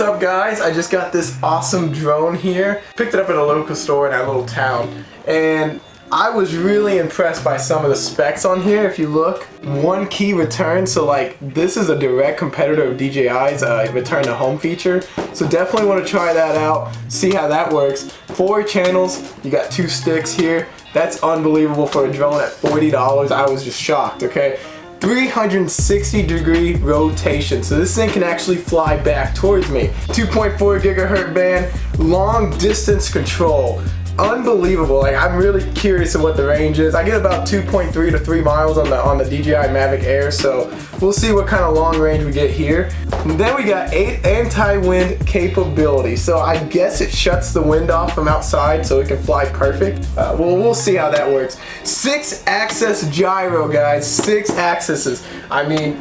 What's up guys? I just got this awesome drone here. Picked it up at a local store in our little town, and I was really impressed by some of the specs on here. If you look, 1 key return, so like this is a direct competitor of DJI's return to home feature. So definitely want to try that out, see how that works. 4 channels, you got 2 sticks here. That's unbelievable for a drone at $40. I was just shocked, okay? 360-degree rotation, so this thing can actually fly back towards me. 2.4 gigahertz band, long distance control. Unbelievable. Like, I'm really curious of what the range is. I get about 2.3 to 3 miles on the DJI Mavic Air, so we'll see what kind of long range we get here. And then we got 8 anti-wind capability, so I guess it shuts the wind off from outside so it can fly perfect. We'll see how that works. 6-axis gyro, guys. 6 axes. I mean,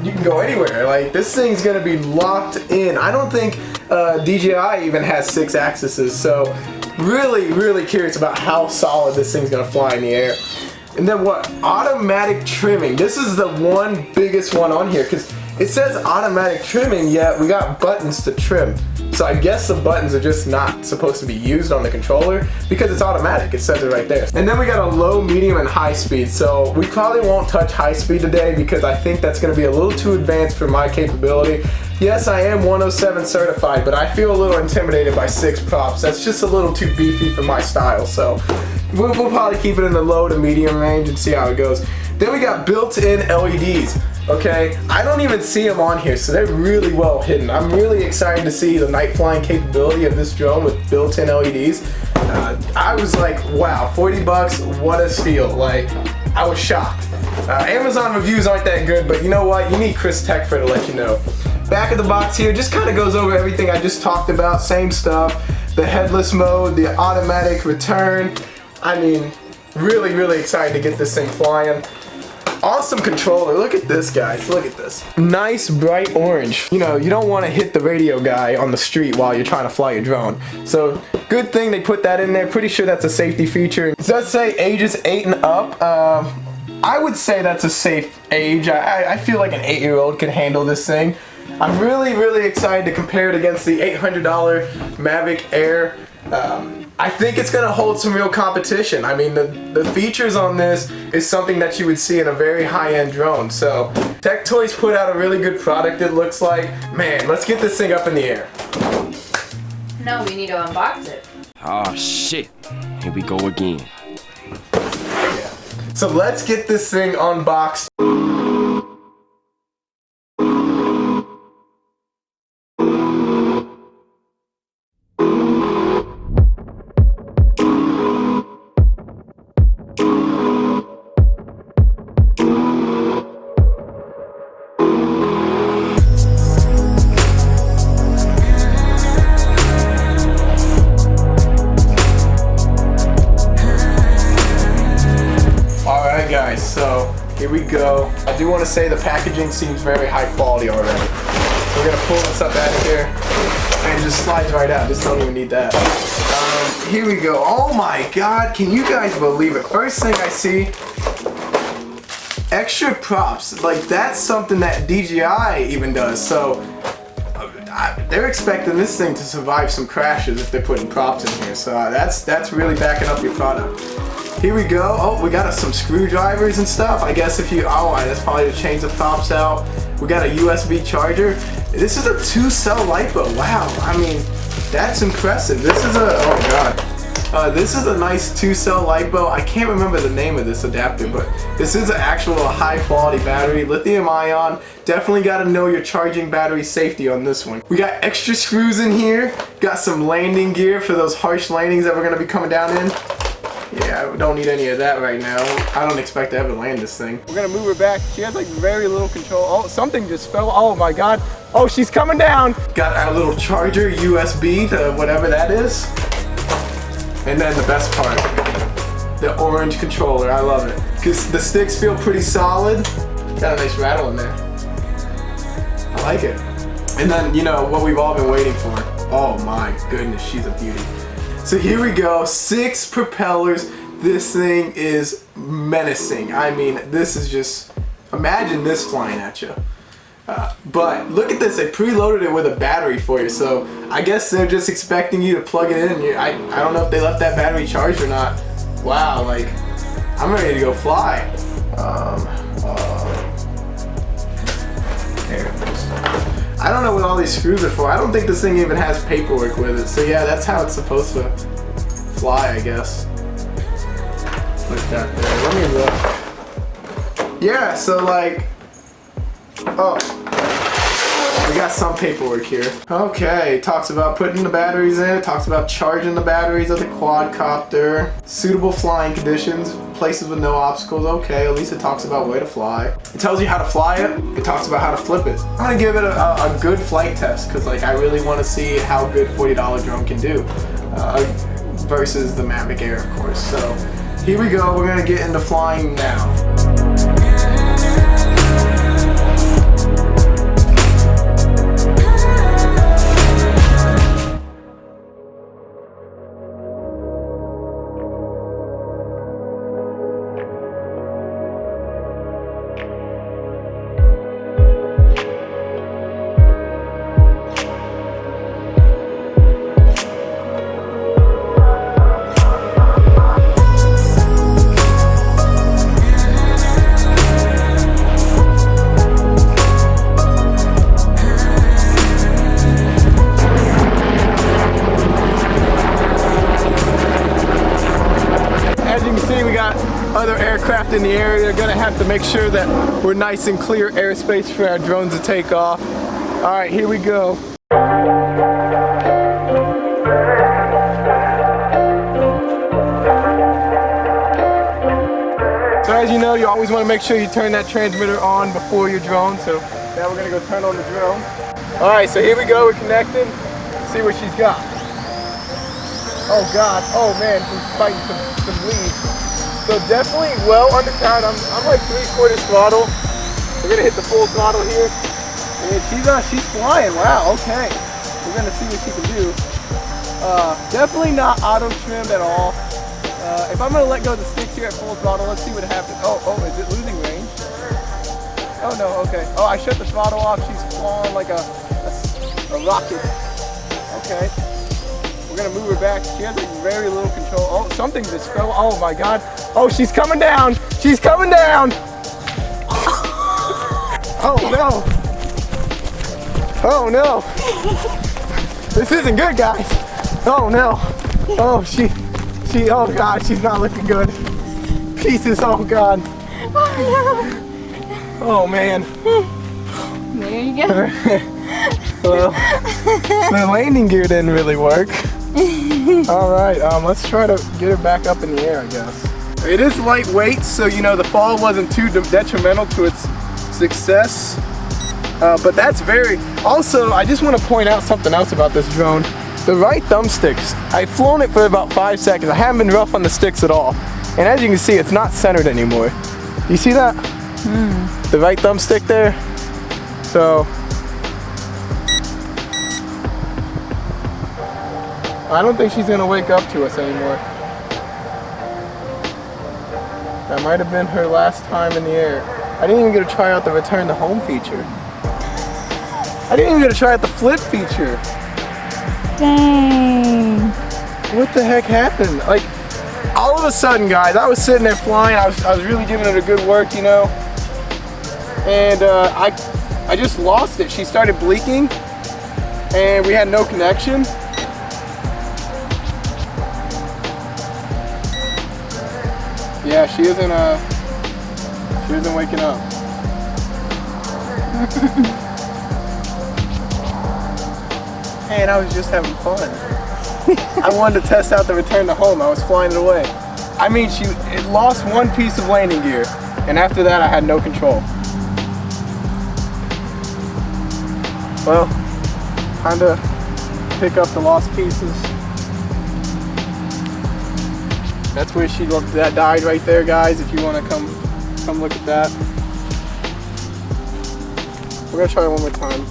you can go anywhere. Like, this thing's gonna be locked in. I don't think DJI even has 6 axes, so really curious about how solid this thing's gonna fly in the air. And then what? Automatic trimming. This is the one biggest one on here, because it says automatic trimming, yet we got buttons to trim. So I guess the buttons are just not supposed to be used on the controller because it's automatic. It says it right there. And then we got a low, medium, and high speed. So we probably won't touch high speed today because I think that's gonna be a little too advanced for my capability. Yes, I am 107 certified, but I feel a little intimidated by 6 props. That's just a little too beefy for my style. So we'll probably keep it in the low to medium range and see how it goes. Then we got built-in LEDs. Okay, I don't even see them on here, so they're really well hidden. I'm really excited to see the night flying capability of this drone with built-in LEDs. I was like, wow, 40 bucks, what a steal. Like, I was shocked. Amazon reviews aren't that good, but you know what? You need Chris Tech for to let you know. Back of the box here just kind of goes over everything I just talked about. Same stuff. The headless mode, the automatic return. I mean, really excited to get this thing flying. Awesome controller. Look at this, guys. Look at this. Nice bright orange. You know, you don't want to hit the radio guy on the street while you're trying to fly your drone. So good thing they put that in there. Pretty sure that's a safety feature. It does say ages 8 and up. I would say that's a safe age. I feel like an 8-year-old can handle this thing. I'm really excited to compare it against the $800 Mavic Air. I think it's gonna hold some real competition. I mean, the features on this is something that you would see in a very high-end drone. So Tech Toys put out a really good product, it looks like. Man, let's get this thing up in the air. No, we need to unbox it. Oh shit, here we go again. Yeah. So let's get this thing unboxed. Guys, so here we go. I do want to say the packaging seems very high quality already. So we're gonna pull this up out of here and it just slides right out. Just don't even need that. Here we go. Oh my god, can you guys believe it? First thing I see, extra props. Like, that's something that DJI even does. So they're expecting this thing to survive some crashes if they're putting props in here. So that's really backing up your product. Here we go. Oh, we got some screwdrivers and stuff. I guess if you, that's probably to change the props out. We got a USB charger. This is a 2-cell LiPo. Wow, I mean, that's impressive. This is a, oh god. This is a nice 2-cell LiPo. I can't remember the name of this adapter, but this is an actual high quality battery. Lithium ion. Definitely got to know your charging battery safety on this one. We got extra screws in here. Got some landing gear for those harsh landings that we're going to be coming down in. Yeah, we don't need any of that right now. I don't expect to ever land this thing. We're gonna move her back. She has like very little control. Oh, something just fell. Oh my god. Oh, she's coming down. Got our little charger, USB to whatever that is. And then the best part, the orange controller. I love it. Because the sticks feel pretty solid. Got a nice rattle in there. I like it. And then, you know, what we've all been waiting for. Oh my goodness, she's a beauty. So here we go, 6 propellers. This thing is menacing. I mean, this is just, imagine this flying at you. But look at this, they preloaded it with a battery for you, so I guess they're just expecting you to plug it in. I don't know if they left that battery charged or not. Wow, like, I'm ready to go fly. There it is. I don't know what all these screws are for. I don't think this thing even has paperwork with it. So yeah, that's how it's supposed to fly, I guess. Like that there. Let me look. Yeah, so like, oh, we got some paperwork here. Okay, talks about putting the batteries in. It talks about charging the batteries of the quadcopter. Suitable flying conditions. Places with no obstacles. Okay, at least it talks about where to fly. It tells you how to fly it. It talks about how to flip it. I'm gonna give it a good flight test because like I really want to see how good $40 drone can do versus the Mavic Air, of course. So here we go. We're gonna get into flying now. Other aircraft in the area. Gonna have to make sure that we're nice and clear airspace for our drones to take off. All right, here we go. So as you know, you always want to make sure you turn that transmitter on before your drone. So now we're gonna go turn on the drone. All right, so here we go. We're connecting. Let's see what she's got. Oh God! Oh man, she's fighting some leaves. So definitely well under count. I'm like 3/4 throttle. We're gonna hit the full throttle here. And she's flying. Wow, okay. We're gonna see what she can do. Definitely not auto trimmed at all. If I'm gonna let go of the sticks here at full throttle, let's see what happens. Oh, is it losing range? Oh no, okay. Oh, I shut the throttle off. She's flying like a rocket. Okay. We're gonna move her back. She has like very little control. Oh, something just fell. Oh my God. Oh, she's coming down. She's coming down. Oh no. Oh no. This isn't good, guys. Oh no. Oh, oh God, she's not looking good. Pieces, oh God. Oh man. There you go. Well, the landing gear didn't really work. All right, let's try to get her back up in the air, I guess. It is lightweight, so you know the fall wasn't too detrimental to its success. But that's also, I just want to point out something else about this drone. The right thumbsticks, I've flown it for about 5 seconds. I haven't been rough on the sticks at all. And as you can see, it's not centered anymore. You see that? The right thumbstick there? So, I don't think she's gonna wake up to us anymore. That might have been her last time in the air. I didn't even get to try out the return to home feature. I didn't even get to try out the flip feature. Dang. What the heck happened? Like, all of a sudden, guys, I was sitting there flying. I was really giving it a good work, you know. And I just lost it. She started bleaking, and we had no connection. Yeah, she isn't waking up. And I was just having fun. I wanted to test out the return to home. I was flying it away. I mean, it lost one piece of landing gear, and after that I had no control. Well, time to pick up the lost pieces. That's where that died right there, guys. If you want to come look at that. We're gonna try it one more time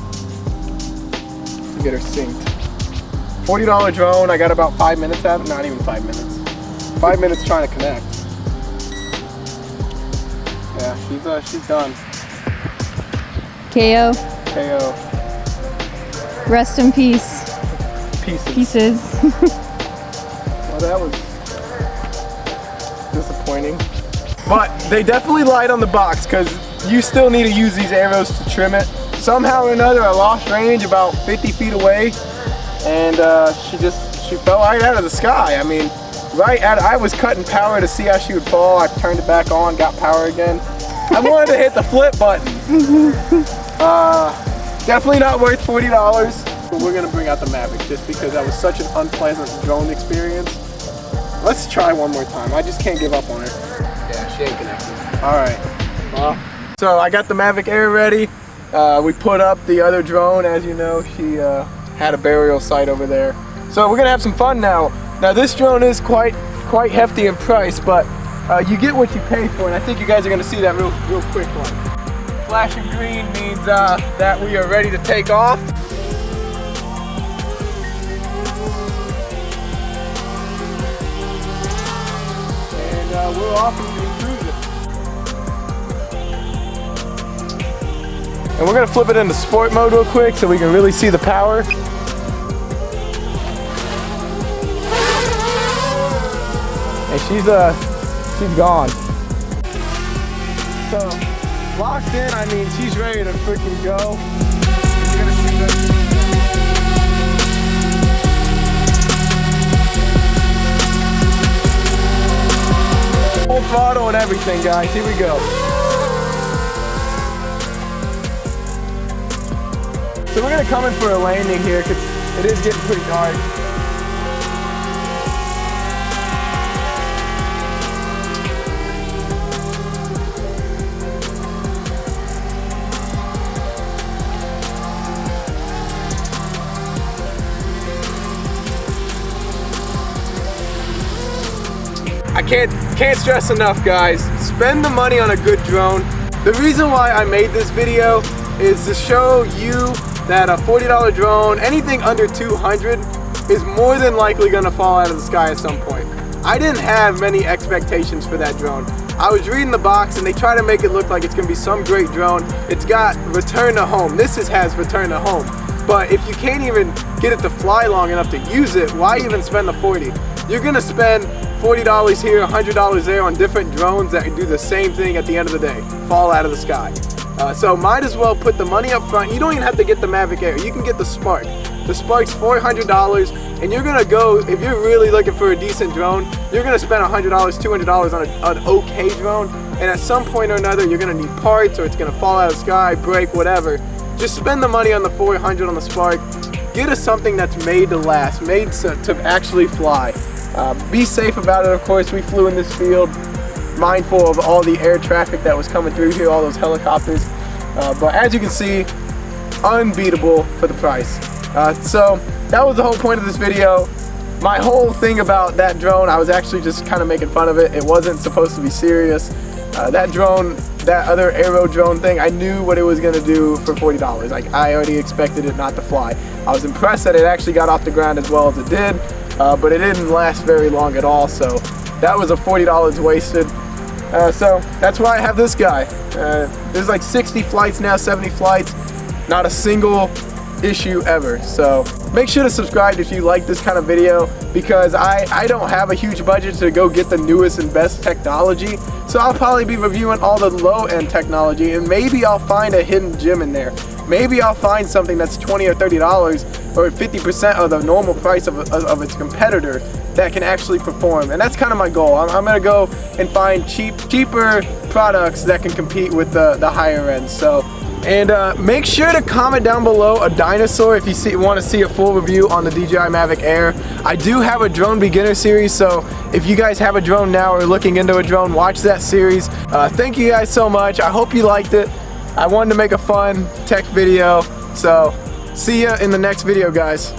to get her synced. $40 drone. I got about 5 minutes out of it. Not even 5 minutes. 5 minutes trying to connect. Yeah, she's done. KO. KO. Rest in peace. Pieces. Well, that was disappointing. But they definitely lied on the box because you still need to use these arrows to trim it. Somehow or another, I lost range about 50 feet away, and she fell right out of the sky. I mean, I was cutting power to see how she would fall. I turned it back on, got power again. I wanted to hit the flip button. Definitely not worth $40. But we're gonna bring out the Mavic just because that was such an unpleasant drone experience. Let's try one more time. I just can't give up on her. Yeah, she ain't connected. All right. So I got the Mavic Air ready. We put up the other drone. As you know, she had a burial site over there. So we're gonna have some fun now. Now this drone is quite hefty in price, but you get what you pay for, and I think you guys are gonna see that real quick one. Flashing green means that we are ready to take off. And we're off and cruising. And we're gonna flip it into sport mode real quick so we can really see the power. And she's gone. So locked in, I mean, she's ready to freaking go. You're gonna see that. Full throttle and everything, guys. Here we go. So we're gonna come in for a landing here because it is getting pretty dark. I can't stress enough, guys. Spend the money on a good drone. The reason why I made this video is to show you that a $40 drone, anything under 200, is more than likely gonna fall out of the sky at some point. I didn't have many expectations for that drone. I was reading the box and they try to make it look like it's gonna be some great drone. It's got return to home. This has return to home. But if you can't even get it to fly long enough to use it, why even spend the 40? You're gonna spend $40 here, $100 there on different drones that do the same thing at the end of the day, fall out of the sky. So might as well put the money up front. You don't even have to get the Mavic Air. You can get the Spark. The Spark's $400, and you're gonna go, if you're really looking for a decent drone, you're gonna spend $100, $200 on an okay drone, and at some point or another, you're gonna need parts, or it's gonna fall out of the sky, break, whatever. Just spend the money on the $400 on the Spark. Get us something that's made to last, made to actually fly. Be safe about it, of course. We flew in this field, mindful of all the air traffic that was coming through here, all those helicopters. But as you can see, unbeatable for the price. So that was the whole point of this video. My whole thing about that drone, I was actually just kind of making fun of it. It wasn't supposed to be serious. That drone, that other AeroDrone thing, I knew what it was gonna do for $40. Like, I already expected it not to fly. I was impressed that it actually got off the ground as well as it did, but it didn't last very long at all, so that was a $40 wasted. So that's why I have this guy. There's like 60 flights now, 70 flights, not a single issue ever. So make sure to subscribe if you like this kind of video, because I don't have a huge budget to go get the newest and best technology. So I'll probably be reviewing all the low-end technology, and maybe I'll find a hidden gem in there. Maybe I'll find something that's $20 or $30 or 50% of the normal price of its competitor that can actually perform. And that's kind of my goal. I'm gonna go and find cheaper products that can compete with the higher end. So, and make sure to comment down below a dinosaur if you want to see a full review on the DJI Mavic Air. I do have a drone beginner series, so if you guys have a drone now or looking into a drone, watch that series. Thank you guys so much. I hope you liked it. I wanted to make a fun tech video, so see ya in the next video, guys.